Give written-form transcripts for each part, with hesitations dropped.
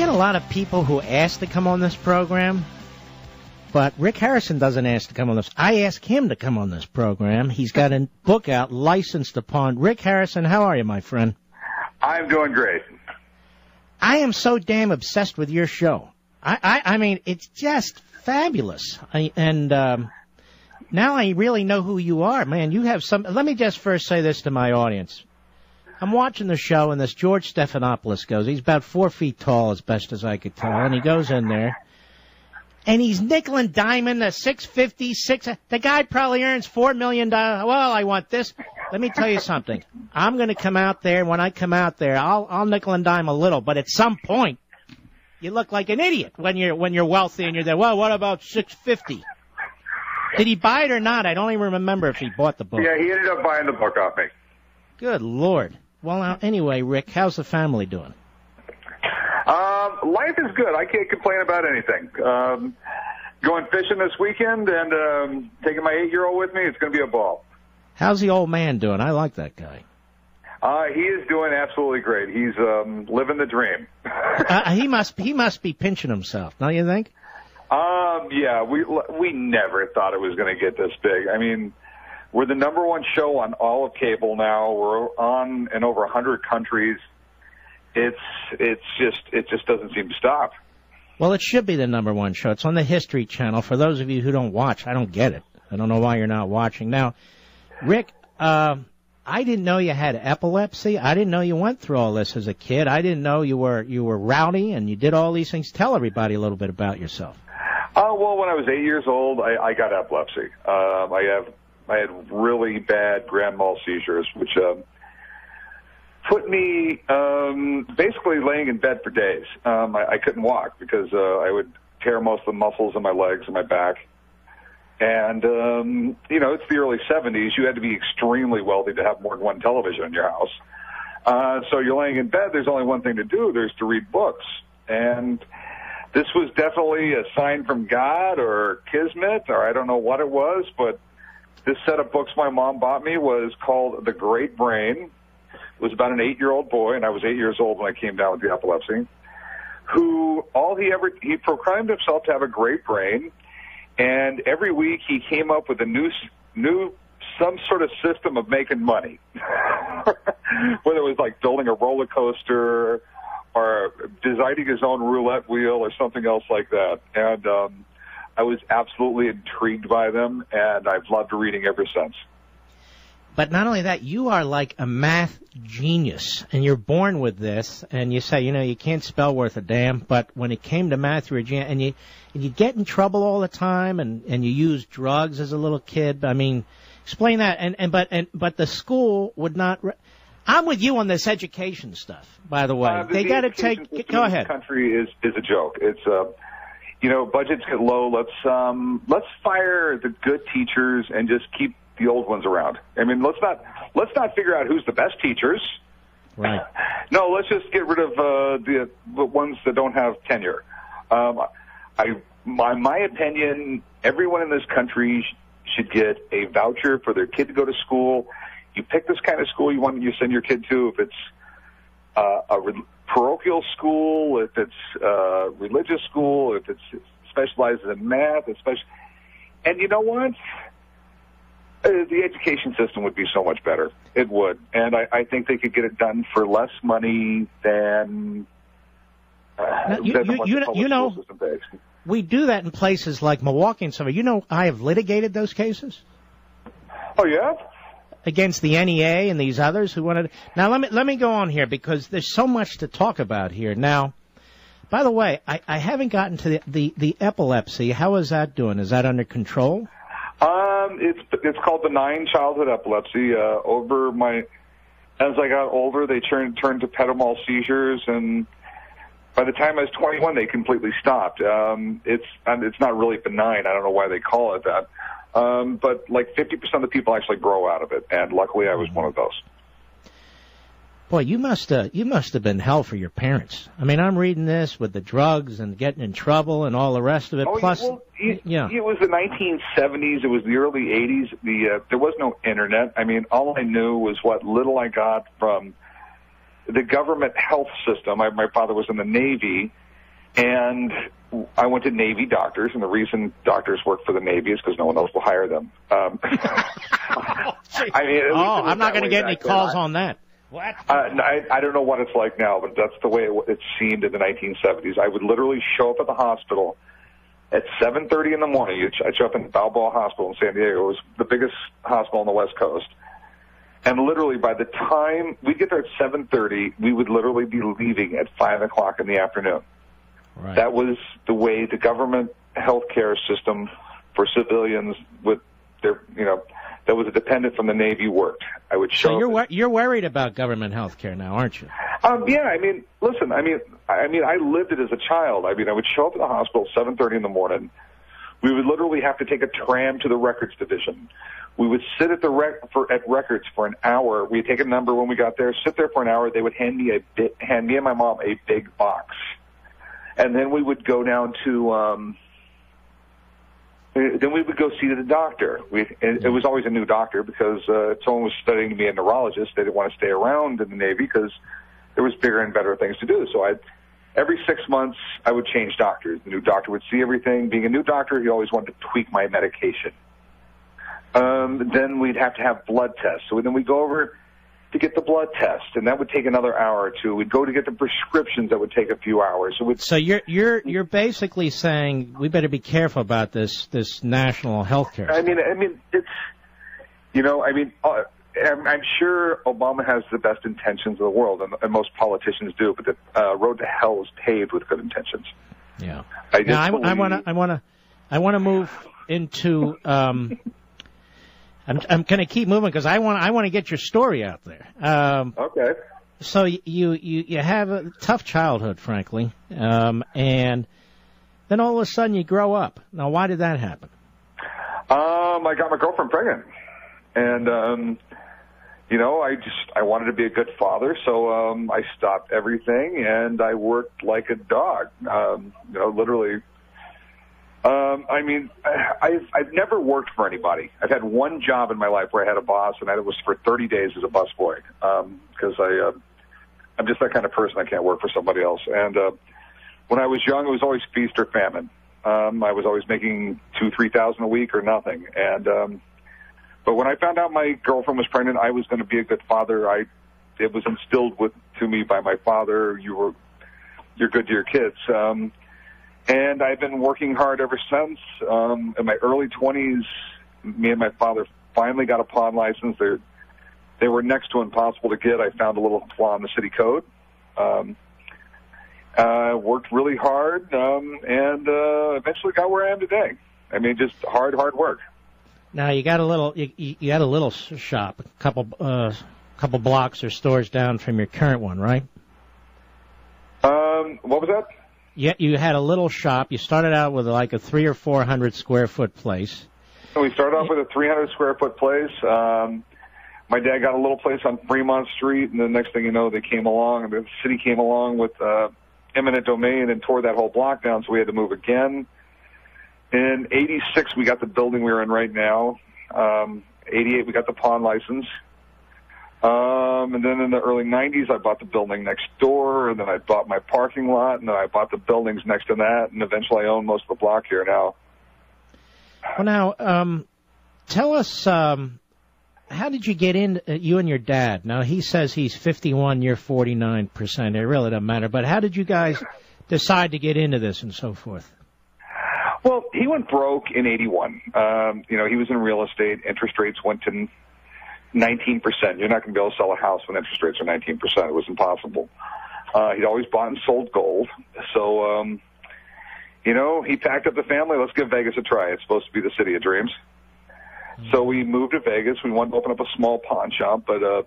get a lot of people who ask to come on this program, but Rick Harrison doesn't ask to come on this. I ask him to come on this program. He's got a book out, Licensed Upon. Rick Harrison, how are you, my friend? I'm doing great. I am so damn obsessed with your show. I mean, it's just fabulous. Now I really know who you are, man. You have some. Let me just first say this to my audience. I'm watching the show, and this George Stephanopoulos goes. He's about 4 feet tall, as best as I could tell, and he goes in there, and he's nickel and diming the 650, the guy probably earns $4 million. Well, I want this. Let me tell you something. I'm going to come out there, and when I come out there, I'll nickel and dime a little, but at some point, you look like an idiot when you're wealthy and you're there. Well, what about 650? Did he buy it or not? I don't even remember if he bought the book. Yeah, he ended up buying the book off me. Good Lord. Well, now, anyway, Rick, how's the family doing? Life is good. I can't complain about anything. Going fishing this weekend and taking my 8-year-old with me. It's going to be a ball. How's the old man doing? I like that guy. He is doing absolutely great. He's living the dream. He must be pinching himself, don't you think? Yeah, we never thought it was going to get this big. I mean, we're the number one show on all of cable now. We're on in over 100 countries. It just doesn't seem to stop. Well, it should be the number one show. It's on the History Channel. For those of you who don't watch, I don't get it. I don't know why you're not watching. Now, Rick, I didn't know you had epilepsy. I didn't know you went through all this as a kid. I didn't know you were rowdy and you did all these things. Tell everybody a little bit about yourself. Well, when I was 8 years old, I got epilepsy. I had really bad grand mal seizures, which put me basically laying in bed for days. I couldn't walk because I would tear most of the muscles in my legs and my back. And, it's the early 70s. You had to be extremely wealthy to have more than one television in your house. So you're laying in bed. There's only one thing to do. There's to read books. And this was definitely a sign from God or Kismet, or I don't know what it was, but this set of books my mom bought me was called The Great Brain. It was about an 8-year-old boy, and I was 8 years old when I came down with the epilepsy, who he proclaimed himself to have a great brain, and every week he came up with a some sort of system of making money, whether it was like building a roller coaster or designing his own roulette wheel or something else like that. And I was absolutely intrigued by them, and I've loved reading ever since. But not only that, you are like a math genius, and you're born with this, and you say, you can't spell worth a damn, but when it came to math, you're a genius, and you get in trouble all the time, and you use drugs as a little kid. I mean, explain that, but the school would not... I'm with you on this education stuff, by the way. They got to take... Go ahead. The country is a joke. It's, budgets get low. Let's fire the good teachers and just keep the old ones around. I mean, let's not figure out who's the best teachers. Right. No, let's just get rid of the ones that don't have tenure. My opinion, everyone in this country should get a voucher for their kid to go to school. You pick this kind of school you send your kid to. If it's a parochial school, if it's a religious school, if it specializes in math, and you know what? The education system would be so much better. It would. And I think they could get it done for less money than we do that in places like Milwaukee and somewhere. I have litigated those cases. Oh, yeah? Against the NEA and these others who wanted... Now, let me go on here because there's so much to talk about here. Now, by the way, I haven't gotten to the epilepsy. How is that doing? Is that under control? It's called benign childhood epilepsy. As I got older, they turned to epidural seizures, and by the time I was 21, they completely stopped. It's not really benign. I don't know why they call it that. But like 50% of the people actually grow out of it, and luckily I was one of those. Boy, you must have been hell for your parents. I mean, I'm reading this with the drugs and getting in trouble and all the rest of it. It was the 1970s. It was the early 80s. There was no internet. I mean, all I knew was what little I got from the government health system. My father was in the Navy, And I went to Navy doctors, and the reason doctors work for the Navy is because no one else will hire them. I'm not going to get any calls on that. What? I don't know what it's like now, but that's the way it seemed in the 1970s. I would literally show up at the hospital at 7:30 in the morning. I'd show up in Balboa Hospital in San Diego. It was the biggest hospital on the West Coast. And literally, by the time we'd get there at 7:30, we would literally be leaving at 5 o'clock in the afternoon. Right. That was the way the government healthcare system for civilians with their, that was a dependent from the Navy worked. I would show. So you're worried about government healthcare now, aren't you? Yeah. Listen. I lived it as a child. I would show up at the hospital at 7:30 in the morning. We would literally have to take a tram to the records division. We would sit at at records for an hour. We'd take a number when we got there, sit there for an hour. They would hand me and my mom a big box, and then we would go down to. Then we would go see the doctor. It was always a new doctor because if someone was studying to be a neurologist, they didn't want to stay around in the Navy because there was bigger and better things to do. So every 6 months, I would change doctors. The new doctor would see everything. Being a new doctor, he always wanted to tweak my medication. Then we'd have to have blood tests. So then we'd go over to get the blood test, and that would take another hour or two. We'd go to get the prescriptions. That would take a few hours. So you're basically saying we better be careful about this national health care. It's I'm sure Obama has the best intentions in the world, and most politicians do. But the road to hell is paved with good intentions. Yeah. I want to move into. I'm going to keep moving because I want to get your story out there. Okay. So you have a tough childhood, frankly, and then all of a sudden you grow up. Now, why did that happen? I got my girlfriend pregnant, and I wanted to be a good father, so I stopped everything and I worked like a dog. Literally. I've never worked for anybody. I've had one job in my life where I had a boss, and that was for 30 days as a busboy. Because I'm just that kind of person. I can't work for somebody else. And when I was young, it was always feast or famine. I was always making $2,000-3,000 a week or nothing. And but when I found out my girlfriend was pregnant, I was going to be a good father. It was instilled to me by my father. You're good to your kids. And I've been working hard ever since. In my early 20s, me and my father finally got a pawn license. They were next to impossible to get. I found a little flaw in the city code. Worked really hard, and eventually got where I am today. Just hard work. Now you got a little shop, a couple blocks or stores down from your current one, right? What was that? Yeah, you had a little shop. You started out with like a 300 or 400 square foot place. So we started off with a 300 square foot place. My dad got a little place on Fremont Street, and the next thing you know, they came along, and the city came along with eminent domain and tore that whole block down, so we had to move again. In 86, we got the building we're in right now. 88, we got the pawn license. And then in the early 90s, I bought the building next door, and then I bought my parking lot, and then I bought the buildings next to that, and eventually I own most of the block here now. Well, now, tell us, how did you get in, you and your dad? Now, he says he's 51, you're 49%. It really doesn't matter, but how did you guys decide to get into this and so forth? Well, he went broke in 81. He was in real estate. Interest rates went to 19%. You're not going to be able to sell a house when interest rates are 19%. It was impossible. He'd always bought and sold gold. So, he packed up the family. Let's give Vegas a try. It's supposed to be the city of dreams. So we moved to Vegas. We wanted to open up a small pawn shop, but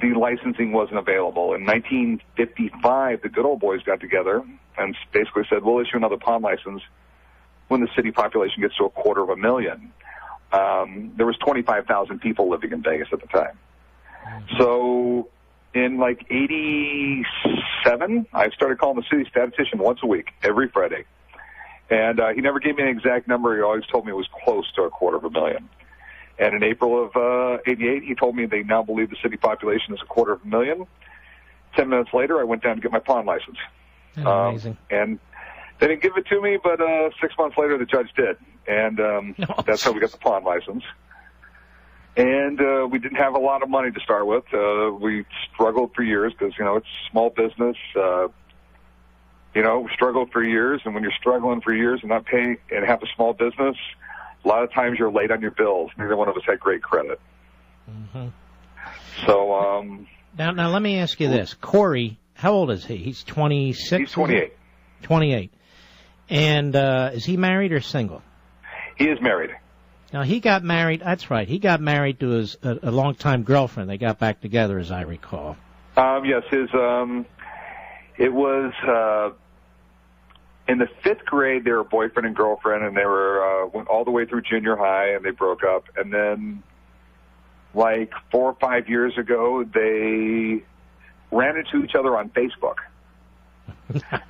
the licensing wasn't available. In 1955, the good old boys got together and basically said, we'll issue another pawn license when the city population gets to 250,000. There was 25,000 people living in Vegas at the time. So in like 87, I started calling the city statistician once a week, every Friday. And he never gave me an exact number. He always told me it was close to 250,000. And in April of 88, he told me they now believe the city population is 250,000. 10 minutes later, I went down to get my pawn license. Amazing. And they didn't give it to me, but 6 months later the judge did. And that's how we got the pawn license. And we didn't have a lot of money to start with. We struggled for years because, it's small business. We struggled for years. And when you're struggling for years and not paying and have a small business, a lot of times you're late on your bills. Neither one of us had great credit. Mm-hmm. So now let me ask you this. Corey, how old is he? He's 26? He's 28. 28. And is he married or single? He is married. Now, he got married. That's right. He got married to his a longtime girlfriend. They got back together, as I recall. Yes, it was in the 5th grade. They were boyfriend and girlfriend, and they went all the way through junior high, and they broke up. And then, like 4 or 5 years ago, they ran into each other on Facebook,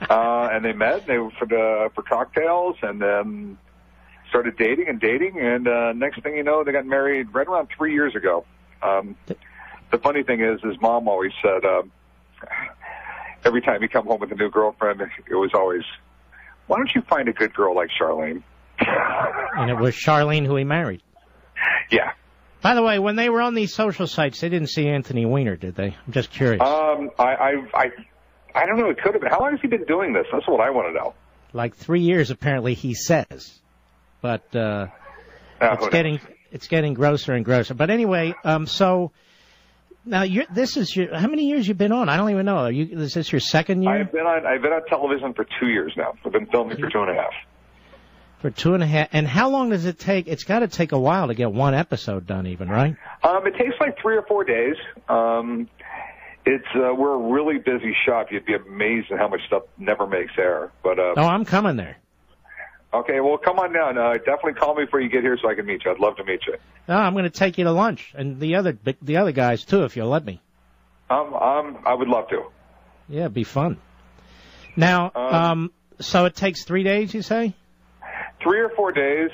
and they met. They were for cocktails, and then started dating, and next thing you know, they got married right around 3 years ago. The funny thing is, his mom always said, every time he come home with a new girlfriend, it was always, why don't you find a good girl like Charlene? And it was Charlene who he married. Yeah. By the way, when they were on these social sites, they didn't see Anthony Weiner, did they? I'm just curious. I don't know. It could have been. How long has he been doing this? That's what I want to know. Like 3 years, apparently, he says. But it's getting grosser and grosser. But anyway, so now this is how many years you've been on? I don't even know. Is this your second year? I've been on television for 2 years now. I've been filming for 2.5. For 2.5. And how long does it take? It's got to take a while to get one episode done, even, right? It takes like 3 or 4 days. We're a really busy shop. You'd be amazed at how much stuff never makes air. But I'm coming there. Okay, well, come on down. Definitely call me before you get here so I can meet you. I'd love to meet you. No, I'm going to take you to lunch, and the other guys too, if you'll let me. I would love to. Yeah, it'd be fun. Now, so it takes 3 days, you say? 3 or 4 days.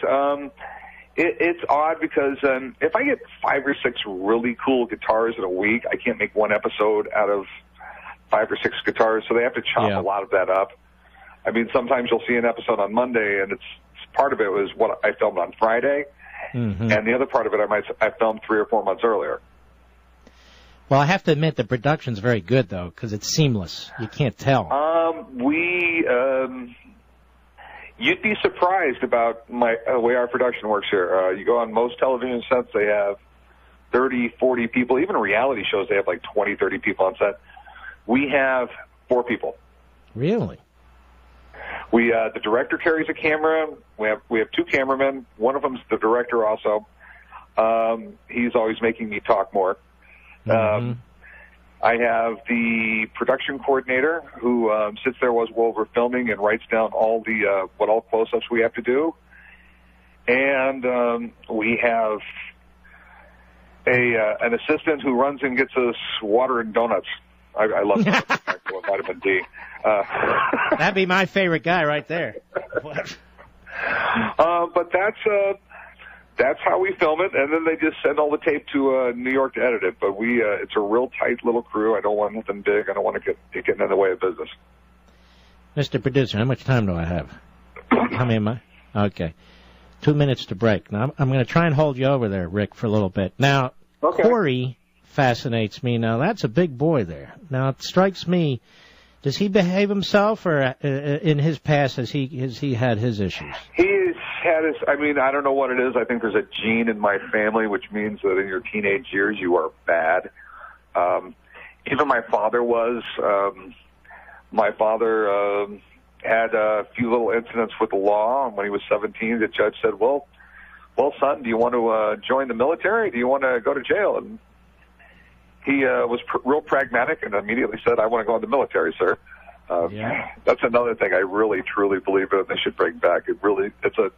It's odd because if I get 5 or 6 really cool guitars in a week, I can't make one episode out of 5 or 6 guitars, so they have to chop a lot of that up. I mean, sometimes you'll see an episode on Monday, and it's part of it was what I filmed on Friday, and the other part of it I filmed 3 or 4 months earlier. Well, I have to admit the production's very good though, because it's seamless. You can't tell. You'd be surprised about the way our production works here. You go on most television sets, they have 30, 40 people. Even reality shows, they have like 20, 30 people on set. We have 4 people. Really? The director carries a camera. We have 2 cameramen. One of them's the director also. He's always making me talk more. I have the production coordinator who sits there while we're filming and writes down all the all close-ups we have to do. And we have an assistant who runs and gets us water and donuts. I love that. Vitamin D. That'd be my favorite guy right there. But that's how we film it, and then they just send all the tape to New York to edit it. But it's a real tight little crew. I don't want nothing big. I don't want to get in the way of business. Mr. Producer, how much time do I have? How many am I? Okay. 2 minutes to break. Now, I'm going to try and hold you over there, Rick, for a little bit. Now, okay. Corey fascinates me. Now, that's a big boy there. Now, it strikes me, does he behave himself, or in his past has he had his issues? He's had his, I don't know what it is. I think there's a gene in my family, which means that in your teenage years you are bad. Even my father was. My father had a few little incidents with the law. When he was 17, the judge said, well, son, do you want to join the military? Do you want to go to jail? And he was real pragmatic and immediately said, I want to go in the military, sir. That's another thing I really, truly believe in. They should bring back. It's a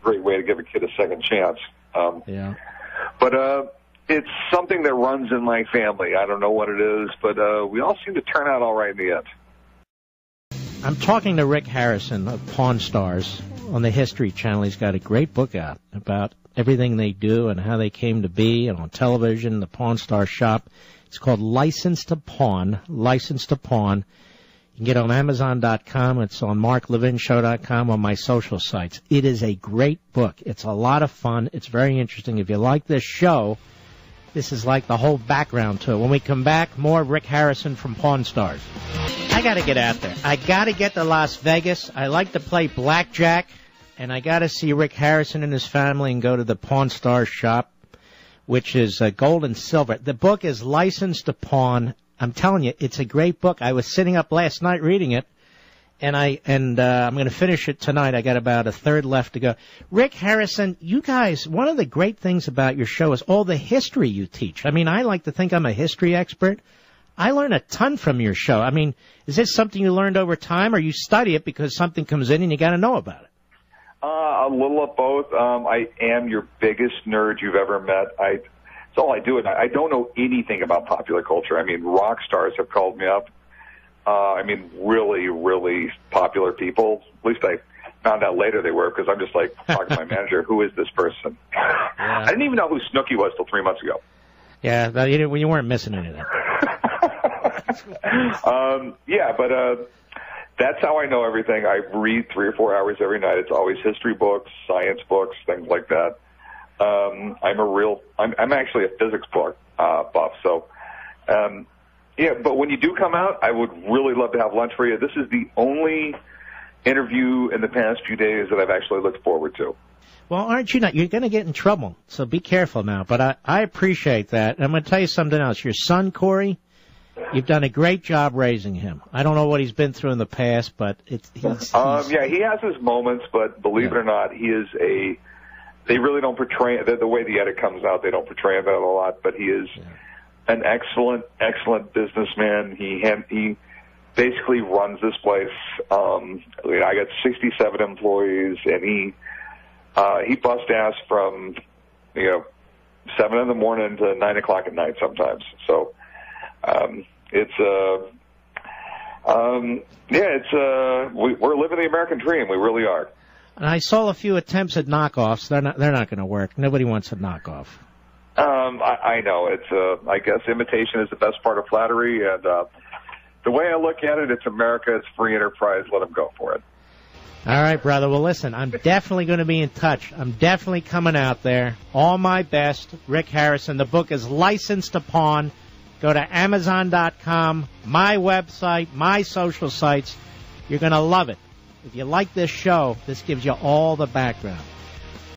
great way to give a kid a second chance. But it's something that runs in my family. I don't know what it is, but we all seem to turn out all right in the end. I'm talking to Rick Harrison of Pawn Stars on the History Channel. He's got a great book out about everything they do and how they came to be, and on television, the Pawn Star Shop. It's called License to Pawn. License to Pawn. You can get it on Amazon.com. It's on MarkLevinShow.com, on my social sites. It is a great book. It's a lot of fun. It's very interesting. If you like this show, this is like the whole background to it. When we come back, more Rick Harrison from Pawn Stars. I got to get out there. I got to get to Las Vegas. I like to play blackjack, and I got to see Rick Harrison and his family and go to the Pawn Stars shop, which is gold and silver. The book is Licensed to Pawn. I'm telling you, it's a great book. I was sitting up last night reading it, and I'm going to finish it tonight. I got about a third left to go. Rick Harrison, you guys, one of the great things about your show is all the history you teach. I mean, I like to think I'm a history expert. I learn a ton from your show. I mean, is this something you learned over time, or you study it because something comes in and you got to know about it? A little of both. I am your biggest nerd you've ever met. It's all I do, and I don't know anything about popular culture. I mean, rock stars have called me up. I mean, really, really popular people. At least I found out later they were, because I'm just like talking to my manager, who is this person? Yeah. I didn't even know who Snooki was till 3 months ago. Yeah, you weren't missing anything. That's how I know everything. I read 3 or 4 hours every night. It's always history books, science books, things like that. I'm actually a physics book buff. So, but when you do come out, I would really love to have lunch for you. This is the only interview in the past few days that I've actually looked forward to. Well, aren't you not? You're going to get in trouble, so be careful now. But I appreciate that. And I'm going to tell you something else. Your son, Corey, you've done a great job raising him. I don't know what he's been through in the past, but he has his moments, but believe it or not, they really don't portray the way the edit comes out. They don't portray that a lot, but he is an excellent businessman. He basically runs this place. I got 67 employees, and he busts ass from 7 in the morning to 9 o'clock at night sometimes. So we're living the American dream. We really are. And I saw a few attempts at knockoffs. They're not going to work. Nobody wants a knockoff. I know. I guess imitation is the best part of flattery, and the way I look at it, it's America. It's free enterprise. Let them go for it. All right, brother. Well, listen, I'm definitely going to be in touch. I'm definitely coming out there. All my best. Rick Harrison. The book is Licensed to Pawn. Go to Amazon.com, my website, my social sites. You're going to love it. If you like this show, this gives you all the background.